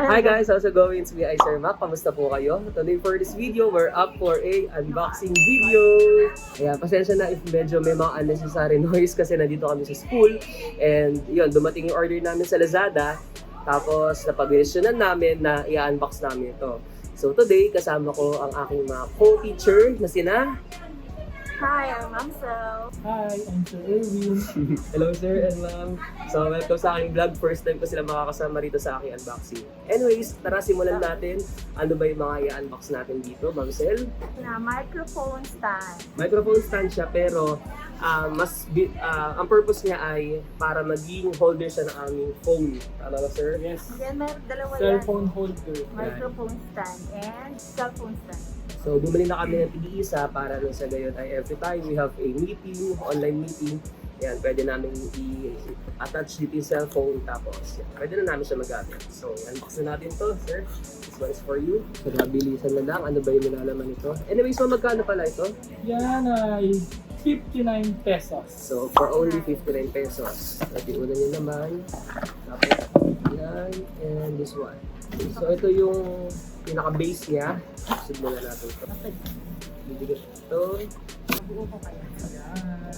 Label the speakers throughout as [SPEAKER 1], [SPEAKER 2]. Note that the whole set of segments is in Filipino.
[SPEAKER 1] Hi guys, how's it going? It's me, iSirMac. Kamusta po kayo? Today for this video, we're up for a unboxing video. Kaya pasensya na if medyo may mga unnecessary noise kasi nandito kami sa school. And yun, dumating yung order namin sa Lazada. Tapos napag-desisyonan namin na i-unbox namin ito. So today, kasama ko ang aking mga co-teacher na sina...
[SPEAKER 2] Hi, I'm Ma'am Sel.
[SPEAKER 3] Hi, I'm Sir Erwin.
[SPEAKER 1] Hello sir and ma'am. So welcome sa aking vlog. First time ko sila makakasama rito sa aking unboxing. Anyways, tara simulan natin. Ano ba yung mga i-unbox natin dito, Ma'am Sel?
[SPEAKER 2] Na microphone stand.
[SPEAKER 1] Microphone stand siya pero ang purpose niya ay para maging holder siya ng aming phone. Tama ba sir?
[SPEAKER 3] Yes.
[SPEAKER 2] Then may dalawa
[SPEAKER 3] Cellphone
[SPEAKER 2] yan.
[SPEAKER 3] holder.
[SPEAKER 2] Microphone stand and cellphone stand.
[SPEAKER 1] So bumili na kami ng tig-isa para nung sa gayon ay every time we have a meeting, online meeting, yan, pwede namin i-attach dito yung cellphone tapos yan, pwede na namin siya magamit. So unbox na natin to, sir. This one is for you. So nabilisan na lang, ano ba yung nilalaman nito? Anyways, so magkano pala ito?
[SPEAKER 3] Yan ay 59 pesos.
[SPEAKER 1] So for only 59 pesos. At yung una nyo naman, tapos yan, and this one. So ito yung pinaka-base niya. Sigmulan natin ito. Bibigat ito.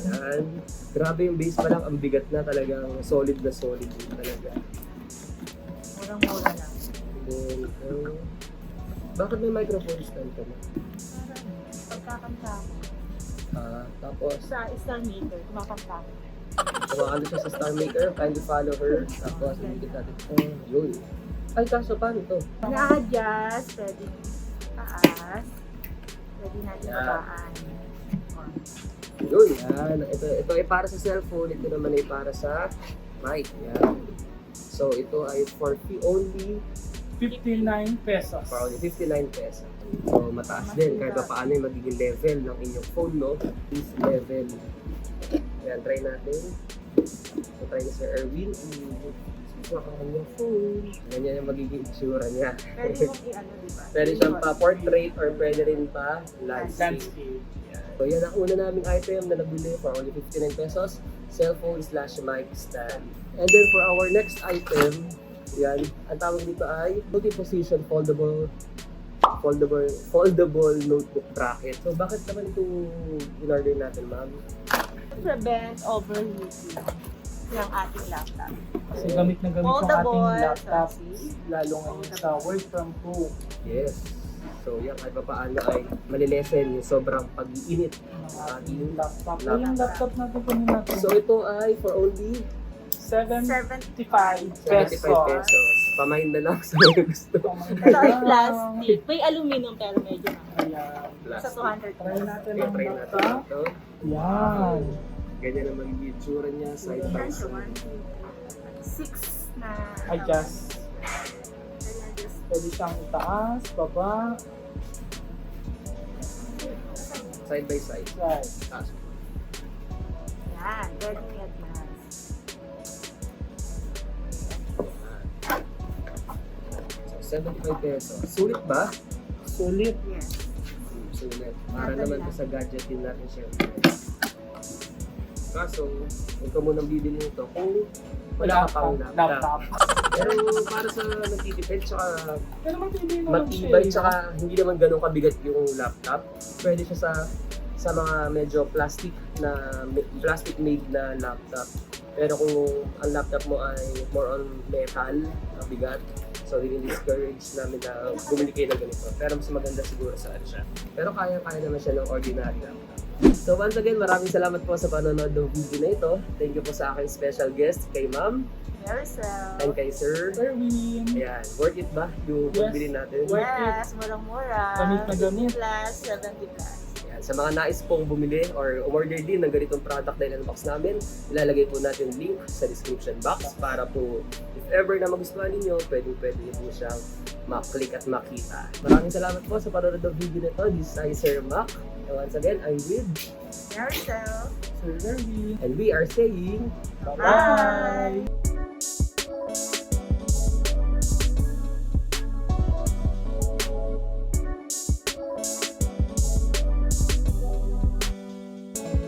[SPEAKER 1] Yan. Grabe yung base pa lang, ang bigat na talagang solid na solid din talaga.
[SPEAKER 2] Murang-mura lang.
[SPEAKER 1] Then, bakit may microphone stand ka na?
[SPEAKER 2] Pagkakanta ko.
[SPEAKER 1] Tapos,
[SPEAKER 2] Sa Star Maker, kumakanta ko.
[SPEAKER 1] ano siya sa Star Maker, kindly follow her. Tapos, ibigit natin ito. Yun. Ay, kaso paano ito?
[SPEAKER 2] Na-adjust, pwede taas. Pwede natin babaan.
[SPEAKER 1] Yun, yan. Ito ay para sa cellphone, ito naman ay para sa mic. Yan. So, ito ay for only
[SPEAKER 3] 59 pesos.
[SPEAKER 1] 59 pesos. So, mataas din. Kahit pa paano yung magiging level ng inyong phone, no? This level. Yan, try natin. So, try ni Sir Erwin. Sa kanyang phone. Ganyan yung magiging itsura niya.
[SPEAKER 2] Pwede mong i-ano, diba?
[SPEAKER 1] Pwede siyang pa-portrait or pwede rin pa landscape.
[SPEAKER 3] Landscape.
[SPEAKER 1] So yan ang una naming item na nabili for only 59 pesos. Cellphone/mic stand. And then for our next item, yan, ang tawag dito ay multi-position foldable notebook bracket. So bakit naman ito in-order natin, ma'am?
[SPEAKER 2] Prevent overheating ng ating laptop.
[SPEAKER 3] Kasi gamit na gamit yung
[SPEAKER 2] Foldable,
[SPEAKER 3] ating laptop,
[SPEAKER 2] so,
[SPEAKER 3] lalo ngayon sa work from home.
[SPEAKER 1] Yes. So yan kahit pa paano ay malilesen yung sobrang pag-iinit
[SPEAKER 3] Ng
[SPEAKER 1] ng
[SPEAKER 3] ating
[SPEAKER 1] ating
[SPEAKER 3] laptop.
[SPEAKER 1] laptop.
[SPEAKER 3] Yung laptop natin kunin natin.
[SPEAKER 1] So ito ay for only
[SPEAKER 3] 75
[SPEAKER 1] 75
[SPEAKER 3] pesos.
[SPEAKER 1] pesos. Pamahin na lang sa mga gusto.
[SPEAKER 2] Ito ay plastic. May aluminum pero medyo
[SPEAKER 3] Ayan.
[SPEAKER 2] sa 200
[SPEAKER 3] Try natin
[SPEAKER 1] Okay,
[SPEAKER 3] ang
[SPEAKER 1] try natin
[SPEAKER 3] laptop.
[SPEAKER 1] ito.
[SPEAKER 3] Yan.
[SPEAKER 1] Ganyan naman yung itsura niya side by side.
[SPEAKER 2] 6 na
[SPEAKER 3] Adjust. Pwede siyang itaas, baba,
[SPEAKER 1] Side by side.
[SPEAKER 3] right.
[SPEAKER 1] Taas.
[SPEAKER 2] Yan, pwede i-advance.
[SPEAKER 1] So, 75 pesos. Sulit ba?
[SPEAKER 3] Sulit.
[SPEAKER 2] Yes.
[SPEAKER 1] Sulit. Para naman po sa gadget din natin syempre. Kaso, ikaw munang bibili nito kung wala ka pang laptop. Pero para sa nagtitipid, tsaka
[SPEAKER 3] Pero matibay naman
[SPEAKER 1] matibay,
[SPEAKER 3] siya.
[SPEAKER 1] tsaka hindi naman ganun kabigat yung laptop. Pwede siya sa mga medyo plastic made na laptop. Pero kung ang laptop mo ay more on metal, bigat, so discourage namin na bumili kayo ng ganito. Pero mas maganda siguro saan siya. Pero kaya naman siya ng ordinary laptop. So once again, maraming salamat po sa panonood ng video na ito. Thank you po sa aking special guest, kay Ma'am
[SPEAKER 2] Yourself.
[SPEAKER 1] and kay Sir.
[SPEAKER 3] Erwin.
[SPEAKER 1] Ayan, worth it ba yung
[SPEAKER 3] Yes.
[SPEAKER 1] pagbili natin?
[SPEAKER 2] Yes, murang-mura.
[SPEAKER 3] Gamit na gamit.
[SPEAKER 2] 50 plus, 70 plus.
[SPEAKER 1] Ayan, sa mga nais pong bumili or umorder din ng ganitong product na in-unbox namin, ilalagay po natin yung link sa description box para po if ever na magustuhan ninyo, pwede niyo po siyang maklik at makita. Maraming salamat po sa panonood ng video na ito. This is iSirMac. And once again, I'm with
[SPEAKER 2] Yourself.
[SPEAKER 3] Sir Erwin.
[SPEAKER 1] and we are saying
[SPEAKER 2] Bye!